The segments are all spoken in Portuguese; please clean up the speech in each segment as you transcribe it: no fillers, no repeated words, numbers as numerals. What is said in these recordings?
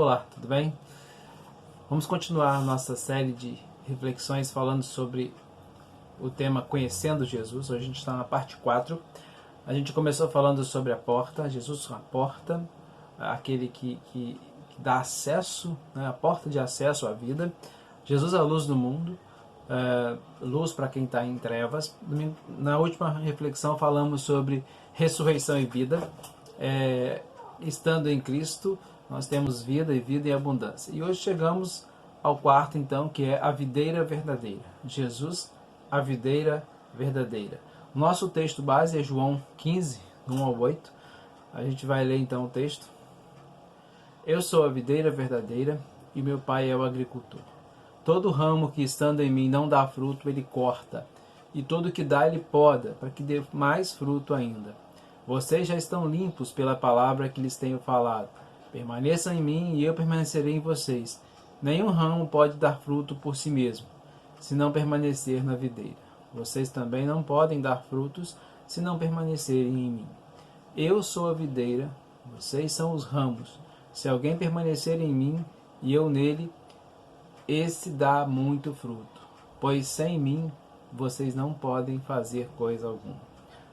Olá, tudo bem? Vamos continuar a nossa série de reflexões falando sobre o tema Conhecendo Jesus. Hoje a gente está na parte 4. A gente começou falando sobre a porta, Jesus a porta, aquele que dá acesso, né, a porta de acesso à vida. Jesus a luz do mundo, luz para quem está em trevas. Na última reflexão falamos sobre ressurreição e vida. Estando em Cristo, nós temos vida e vida em abundância. E hoje chegamos ao quarto, então, que é a videira verdadeira. Jesus, a videira verdadeira. O nosso texto base é João 15, 1 ao 8. A gente vai ler então o texto. Eu sou a videira verdadeira e meu pai é o agricultor. Todo ramo que estando em mim não dá fruto, ele corta. E todo que dá, ele poda, para que dê mais fruto ainda. Vocês já estão limpos pela palavra que lhes tenho falado. Permaneçam em mim e eu permanecerei em vocês. Nenhum ramo pode dar fruto por si mesmo, se não permanecer na videira. Vocês também não podem dar frutos, se não permanecerem em mim. Eu sou a videira, vocês são os ramos. Se alguém permanecer em mim e eu nele, esse dá muito fruto, pois sem mim vocês não podem fazer coisa alguma.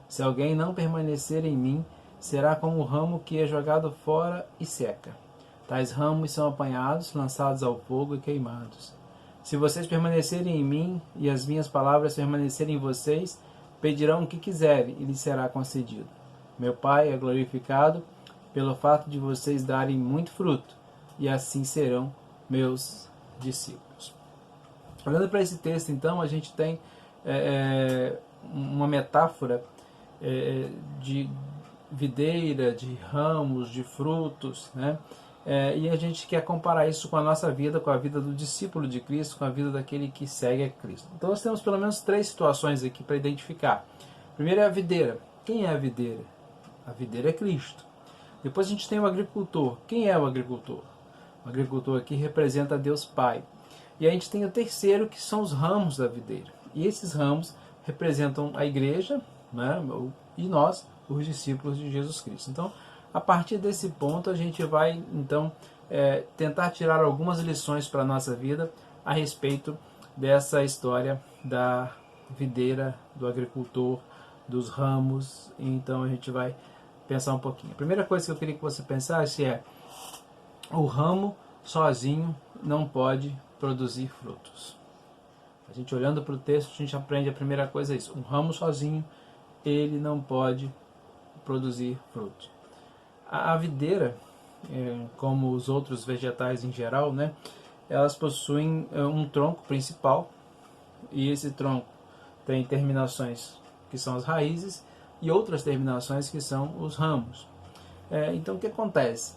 Se alguém não permanecer em mim, será como o ramo que é jogado fora e seca. Tais ramos são apanhados, lançados ao fogo e queimados. Se vocês permanecerem em mim e as minhas palavras permanecerem em vocês, pedirão o que quiserem e lhes será concedido. Meu Pai é glorificado pelo fato de vocês darem muito fruto, e assim serão meus discípulos. Olhando para esse texto, então, a gente tem uma metáfora de videira, de ramos, de frutos, né? E a gente quer comparar isso com a nossa vida, com a vida do discípulo de Cristo, com a vida daquele que segue a Cristo. Então nós temos pelo menos 3 situações aqui para identificar. Primeiro é a videira. Quem é a videira? A videira é Cristo. Depois a gente tem o agricultor. Quem é o agricultor? O agricultor aqui representa Deus Pai. E a gente tem o terceiro, que são os ramos da videira. E esses ramos representam a igreja, né, e nós, os discípulos de Jesus Cristo. Então, a partir desse ponto, a gente vai então tentar tirar algumas lições para a nossa vida a respeito dessa história da videira, do agricultor, dos ramos. Então, a gente vai pensar um pouquinho. A primeira coisa que eu queria que você pensasse é: o ramo sozinho não pode produzir frutos. A gente olhando para o texto, a gente aprende a primeira coisa é isso. Um ramo sozinho, ele não pode produzir frutos. A videira, como os outros vegetais em geral, né, elas possuem um tronco principal, e esse tronco tem terminações que são as raízes e outras terminações que são os ramos. Então o que acontece?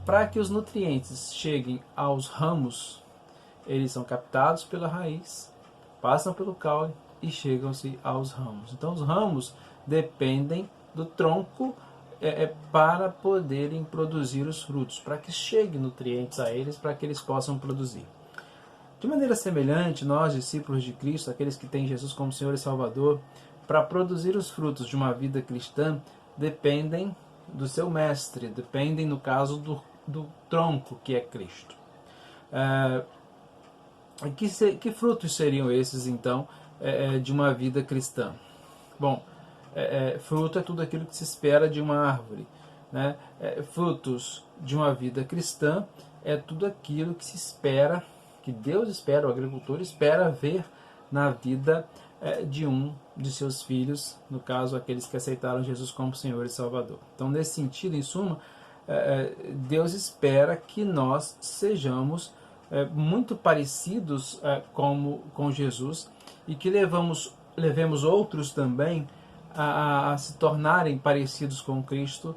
Para que os nutrientes cheguem aos ramos, eles são captados pela raiz, passam pelo caule e chegam-se aos ramos. Então os ramos dependem do tronco para poderem produzir os frutos, para que cheguem nutrientes a eles, para que eles possam produzir. De maneira semelhante, nós, discípulos de Cristo, aqueles que têm Jesus como Senhor e Salvador, para produzir os frutos de uma vida cristã, dependem do seu mestre, dependem, no caso, do tronco que é Cristo. Que frutos seriam esses, então, de uma vida cristã? Bom, fruto é tudo aquilo que se espera de uma árvore, né? Frutos de uma vida cristã é tudo aquilo que se espera, que Deus espera, o agricultor espera ver na vida de um de seus filhos, no caso, aqueles que aceitaram Jesus como Senhor e Salvador. Então, nesse sentido, em suma, Deus espera que nós sejamos muito parecidos com Jesus, e que levemos outros também a se tornarem parecidos com Cristo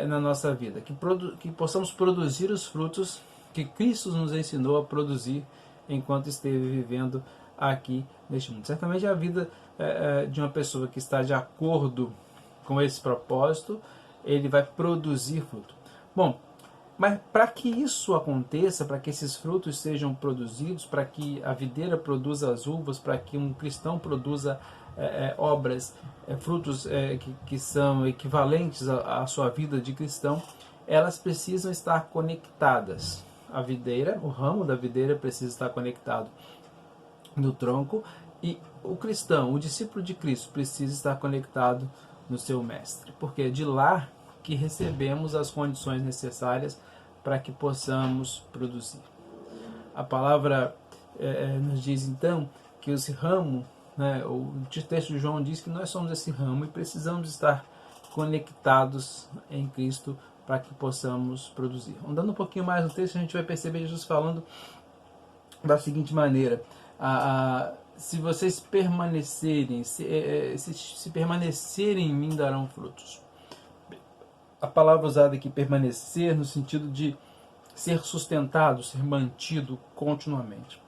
na nossa vida, que possamos produzir os frutos que Cristo nos ensinou a produzir enquanto esteve vivendo aqui neste mundo. Certamente a vida de uma pessoa que está de acordo com esse propósito, ele vai produzir fruto. Bom, mas para que isso aconteça, para que esses frutos sejam produzidos, para que a videira produza as uvas, para que um cristão produza obras, frutos que são equivalentes à sua vida de cristão, elas precisam estar conectadas. A videira, o ramo da videira precisa estar conectado no tronco, e o cristão, o discípulo de Cristo, precisa estar conectado no seu mestre, porque é de lá que recebemos as condições necessárias para que possamos produzir. A palavra nos diz então que esse ramo, né, o texto de João diz que nós somos esse ramo e precisamos estar conectados em Cristo para que possamos produzir. Andando um pouquinho mais no texto, a gente vai perceber Jesus falando da seguinte maneira: se vocês permanecerem, se permanecerem em mim, darão frutos. A palavra usada aqui, permanecer, no sentido de ser sustentado, ser mantido continuamente.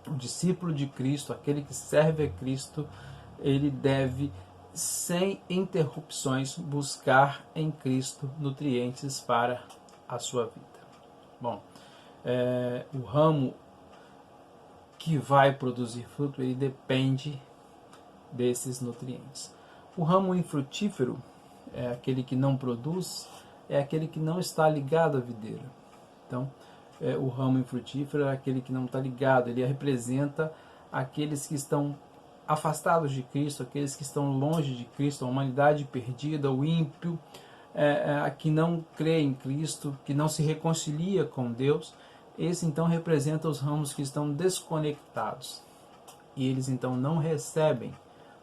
O discípulo de Cristo, aquele que serve a Cristo, ele deve, sem interrupções, buscar em Cristo nutrientes para a sua vida. Bom, o ramo que vai produzir fruto, ele depende desses nutrientes. O ramo infrutífero, é aquele que não produz, é aquele que não está ligado à videira. Então, o ramo infrutífero é aquele que não está ligado, ele representa aqueles que estão afastados de Cristo, aqueles que estão longe de Cristo, a humanidade perdida, o ímpio, que não crê em Cristo, que não se reconcilia com Deus. Esse então representa os ramos que estão desconectados, e eles então não recebem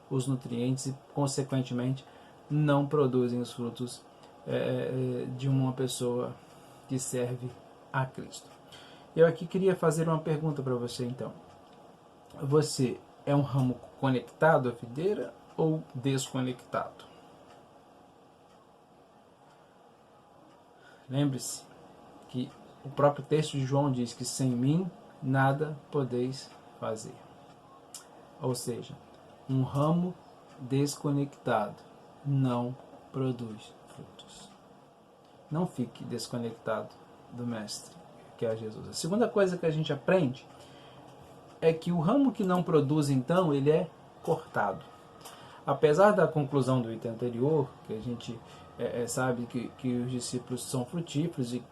os nutrientes e, consequentemente, não produzem os frutos de uma pessoa que serve a Cristo. Eu aqui queria fazer uma pergunta para você então. Você é um ramo conectado à videira ou desconectado? Lembre-se que o próprio texto de João diz que sem mim nada podeis fazer. Ou seja, um ramo desconectado não produz frutos. Não fique desconectado do Mestre, que é Jesus. A segunda coisa que a gente aprende é que o ramo que não produz, então, ele é cortado. Apesar da conclusão do item anterior, que a gente sabe que os discípulos são frutíferos, e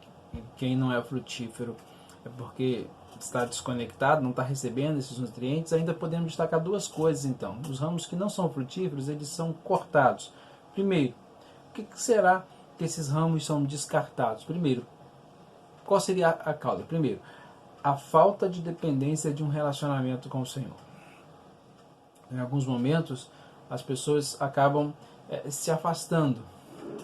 quem não é frutífero é porque está desconectado, não está recebendo esses nutrientes, ainda podemos destacar duas coisas então. Os ramos que não são frutíferos, eles são cortados. Primeiro, o que será que esses ramos são descartados? Primeiro, qual seria a causa? Primeiro, a falta de dependência de um relacionamento com o Senhor. Em alguns momentos, as pessoas acabam se afastando,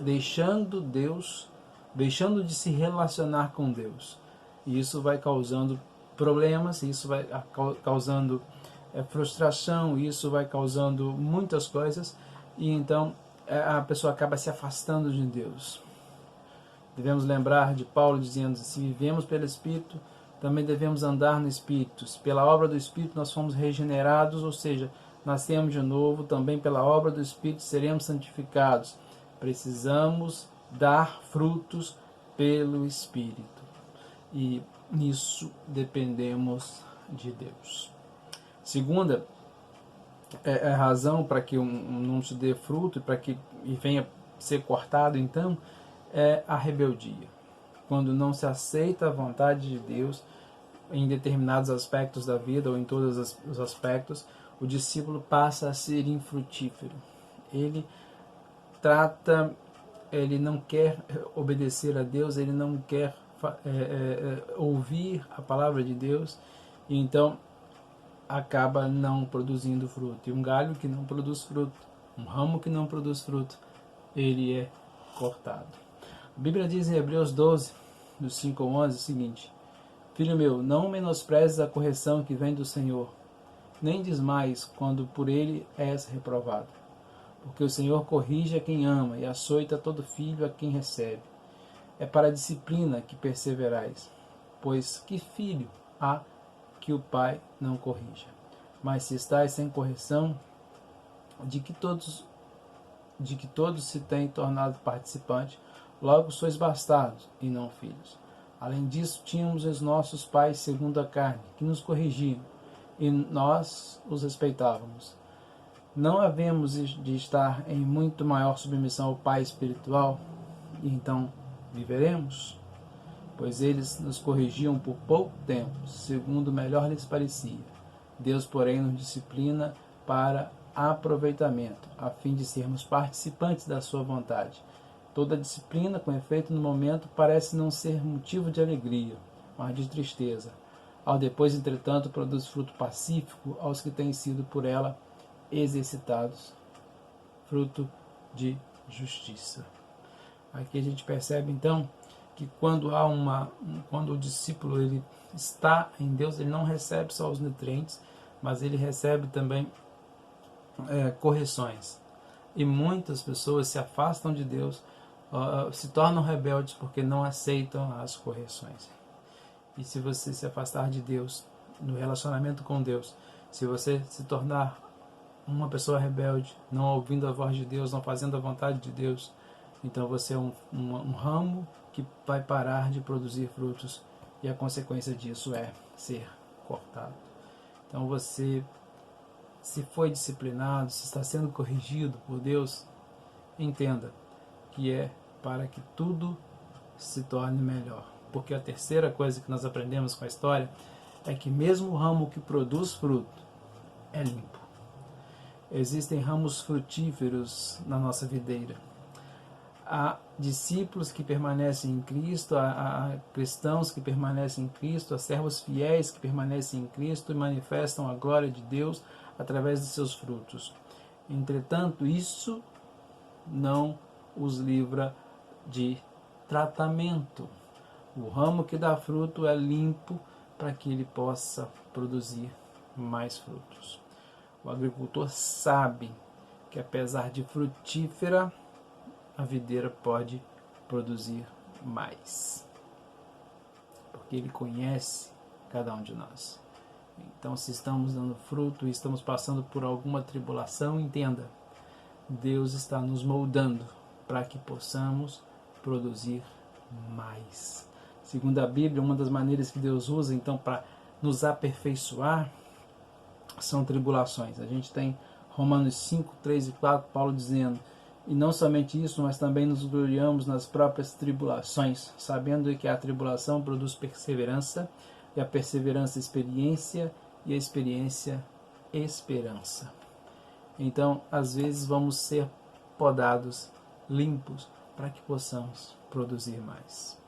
deixando Deus, deixando de se relacionar com Deus. E isso vai causando problemas, isso vai causando frustração, isso vai causando muitas coisas, e então a pessoa acaba se afastando de Deus. Devemos lembrar de Paulo dizendo: se vivemos pelo Espírito, também devemos andar no Espírito. Se pela obra do Espírito nós fomos regenerados, ou seja, nascemos de novo, também pela obra do Espírito seremos santificados. Precisamos dar frutos pelo Espírito. E nisso dependemos de Deus. Segunda a razão para que não se dê fruto, para que venha ser cortado, então, é a rebeldia. Quando não se aceita a vontade de Deus em determinados aspectos da vida, ou em todos os aspectos, o discípulo passa a ser infrutífero. Ele não quer obedecer a Deus, ele não quer ouvir a palavra de Deus, e então acaba não produzindo fruto. E um galho que não produz fruto, um ramo que não produz fruto, ele é cortado. A Bíblia diz em Hebreus 12, do 5 ao 11, o seguinte: Filho meu, não menosprezes a correção que vem do Senhor, nem desmaies quando por ele és reprovado. Porque o Senhor corrige a quem ama e açoita todo filho a quem recebe. É para a disciplina que perseverais, pois que filho há que o pai não corrija? Mas se estáis sem correção, de que todos se têm tornado participantes, logo sois bastardos e não filhos. Além disso, tínhamos os nossos pais segundo a carne, que nos corrigiam, e nós os respeitávamos. Não havemos de estar em muito maior submissão ao Pai espiritual? E então viveremos? Pois eles nos corrigiam por pouco tempo, segundo melhor lhes parecia. Deus, porém, nos disciplina para aproveitamento, a fim de sermos participantes da sua vontade. Toda disciplina, com efeito no momento, parece não ser motivo de alegria, mas de tristeza. Ao depois, entretanto, produz fruto pacífico aos que têm sido por ela exercitados, fruto de justiça. Aqui a gente percebe, então, que quando o discípulo ele está em Deus, ele não recebe só os nutrientes, mas ele recebe também correções. E muitas pessoas se afastam de Deus, se tornam rebeldes porque não aceitam as correções. E se você se afastar de Deus, no relacionamento com Deus, se você se tornar uma pessoa rebelde, não ouvindo a voz de Deus, não fazendo a vontade de Deus, então você é um ramo que vai parar de produzir frutos, e a consequência disso é ser cortado. Então você, se foi disciplinado, se está sendo corrigido por Deus, entenda que é para que tudo se torne melhor. Porque a terceira coisa que nós aprendemos com a história é que mesmo o ramo que produz fruto é limpo. Existem ramos frutíferos na nossa videira. Há discípulos que permanecem em Cristo, há cristãos que permanecem em Cristo, há servos fiéis que permanecem em Cristo e manifestam a glória de Deus através de seus frutos. Entretanto, isso não os livra de tratamento. O ramo que dá fruto é limpo para que ele possa produzir mais frutos. O agricultor sabe que, apesar de frutífera, a videira pode produzir mais, porque ele conhece cada um de nós. Então, se estamos dando fruto e estamos passando por alguma tribulação, entenda, Deus está nos moldando para que possamos produzir mais. Segundo a Bíblia, uma das maneiras que Deus usa então para nos aperfeiçoar são tribulações. A gente tem Romanos 5, 3 e 4, Paulo dizendo: e não somente isso, mas também nos gloriamos nas próprias tribulações, sabendo que a tribulação produz perseverança, e a perseverança experiência, e a experiência esperança. Então, às vezes vamos ser podados, limpos, para que possamos produzir mais.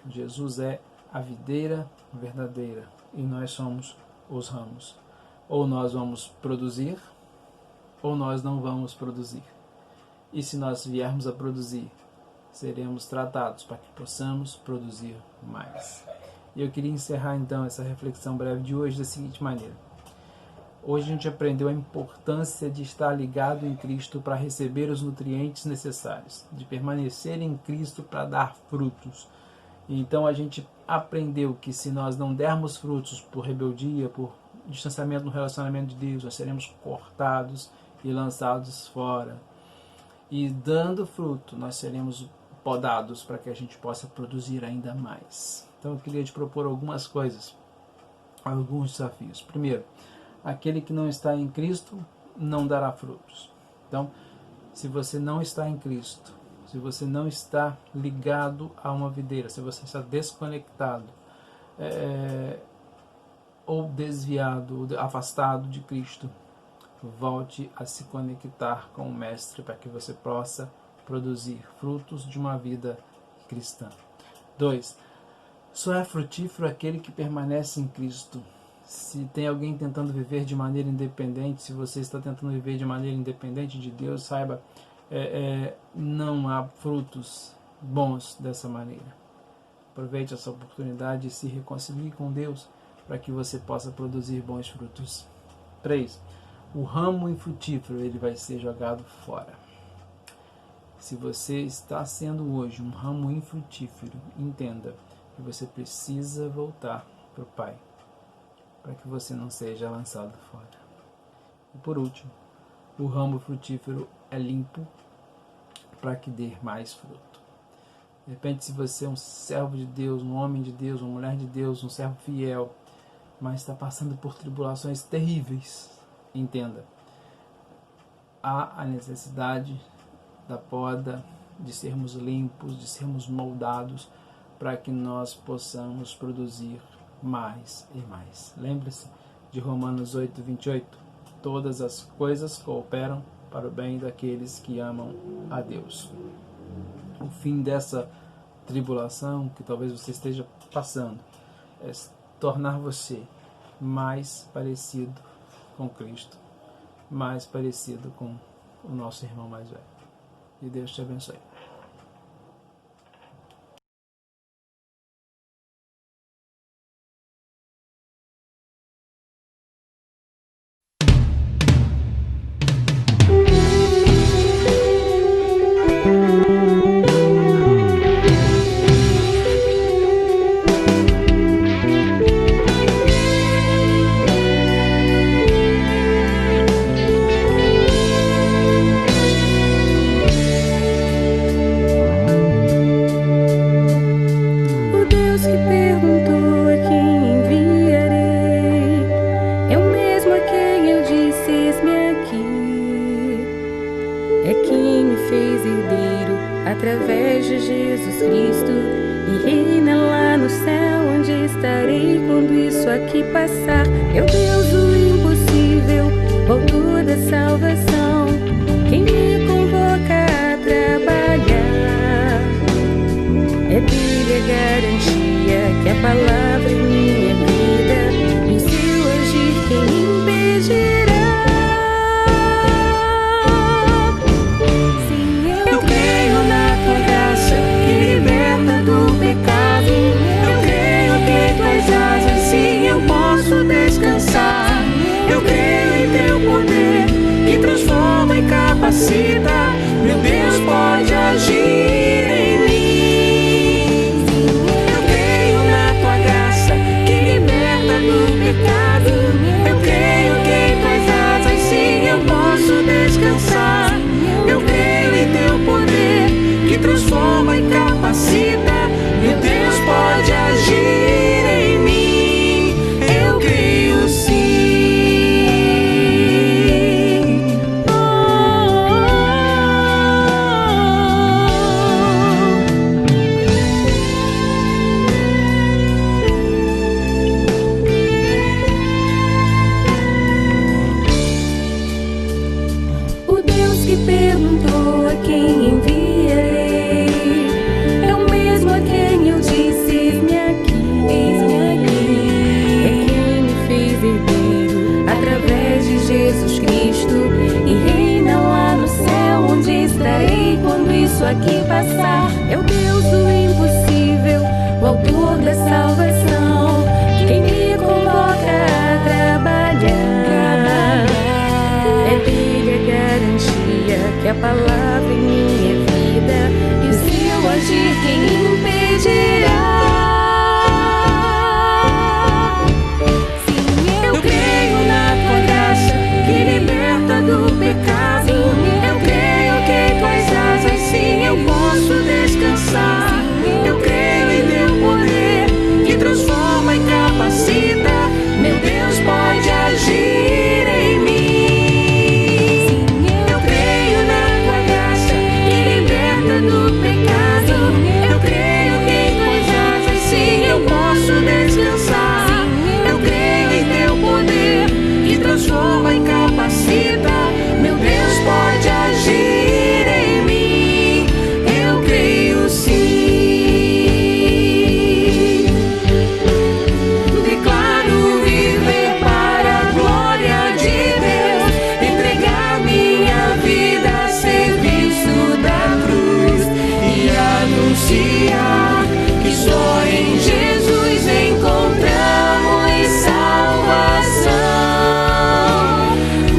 Jesus é a videira verdadeira e nós somos os ramos. Ou nós vamos produzir, ou nós não vamos produzir. E se nós viermos a produzir, seremos tratados para que possamos produzir mais. E eu queria encerrar então essa reflexão breve de hoje da seguinte maneira. Hoje a gente aprendeu a importância de estar ligado em Cristo para receber os nutrientes necessários, de permanecer em Cristo para dar frutos. Então a gente aprendeu que se nós não dermos frutos por rebeldia, por distanciamento no relacionamento de Deus, nós seremos cortados e lançados fora. E dando fruto, nós seremos podados para que a gente possa produzir ainda mais. Então eu queria te propor algumas coisas, alguns desafios. Primeiro, aquele que não está em Cristo não dará frutos. Então, se você não está em Cristo, se você não está ligado a uma videira, se você está desconectado, ou desviado, ou afastado de Cristo, volte a se conectar com o Mestre para que você possa produzir frutos de uma vida cristã. 2. Só é frutífero aquele que permanece em Cristo. Se tem alguém tentando viver de maneira independente, se você está tentando viver de maneira independente de Deus, saiba, não há frutos bons dessa maneira. Aproveite essa oportunidade e se reconcilie com Deus para que você possa produzir bons frutos. 3. O ramo infrutífero ele vai ser jogado fora. Se você está sendo hoje um ramo infrutífero, entenda que você precisa voltar para o Pai, para que você não seja lançado fora. E por último, o ramo frutífero é limpo para que dê mais fruto. De repente, se você é um servo de Deus, um homem de Deus, uma mulher de Deus, um servo fiel, mas está passando por tribulações terríveis, entenda, há a necessidade da poda, de sermos limpos, de sermos moldados, para que nós possamos produzir mais e mais. Lembre-se de Romanos 8:28. Todas as coisas cooperam para o bem daqueles que amam a Deus. O fim dessa tribulação que talvez você esteja passando é tornar você mais parecido com Cristo, mais parecido com o nosso irmão mais velho. E Deus te abençoe. Através de Jesus Cristo, e reina lá no céu, onde estarei quando isso aqui passar. É o Deus do impossível, o autor da salvação, quem me convoca a trabalhar. É dele a garantia que a palavra em minha vida, e o seu agir quem impedirá. Eu creio em teu poder, que transforma e capacita. Meu Deus pode agir em mim. Eu creio na tua graça, que liberta do pecado. Eu creio que em tuas asas sim eu posso descansar. Eu creio em teu poder, que transforma e capacita. Meu Deus pode agir em mim. Eu creio sim. O Deus que perguntou a quem enviarei é o mesmo a quem eu disse: eis-me aqui, eis-me aqui. É quem me fez herdeiro através de Jesus Cristo, e reina lá no céu, onde estarei quando isso aqui passar. É o Deus do impossível, o autor da salvação, quem me convoca a trabalhar. É dele a garantia que a palavra em minha vida, e o seu agir quem impedirá. Eu creio na tua graça, que liberta do pecado. Eu creio que em tuas asas sim eu posso descansar. Eu creio em teu poder, que transforma e capacita. Meu Deus pode agir em mim. Eu creio na tua graça, que liberta do pecado. Eu creio que em tuas asas sim eu posso descansar. Eu creio em teu poder, que transforma e capacita. Meu Deus pode agir em mim. Eu creio sim. Declaro viver para a glória de Deus, entregar minha vida a serviço da cruz e anunciar que só em Jesus encontramos salvação.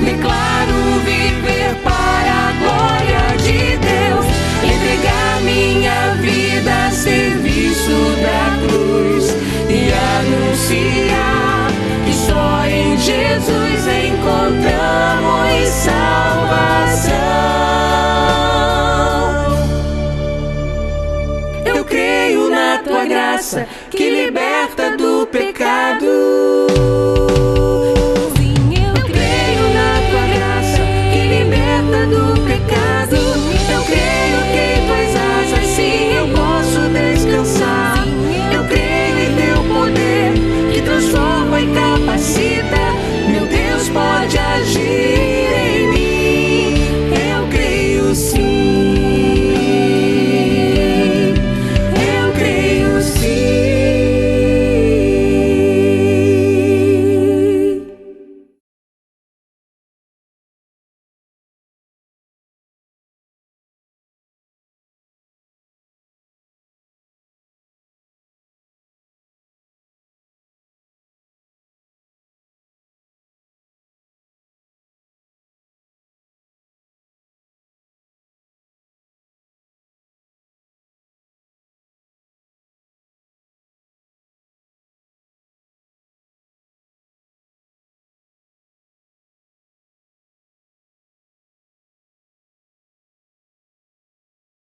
Declaro viver para a glória de Deus, entregar minha vida a serviço da cruz e anunciar que só em Jesus encontramos salvação. Eu creio na tua graça, que liberta do pecado. Eu creio na tua graça, que liberta do pecado. Eu creio que em tuas sim.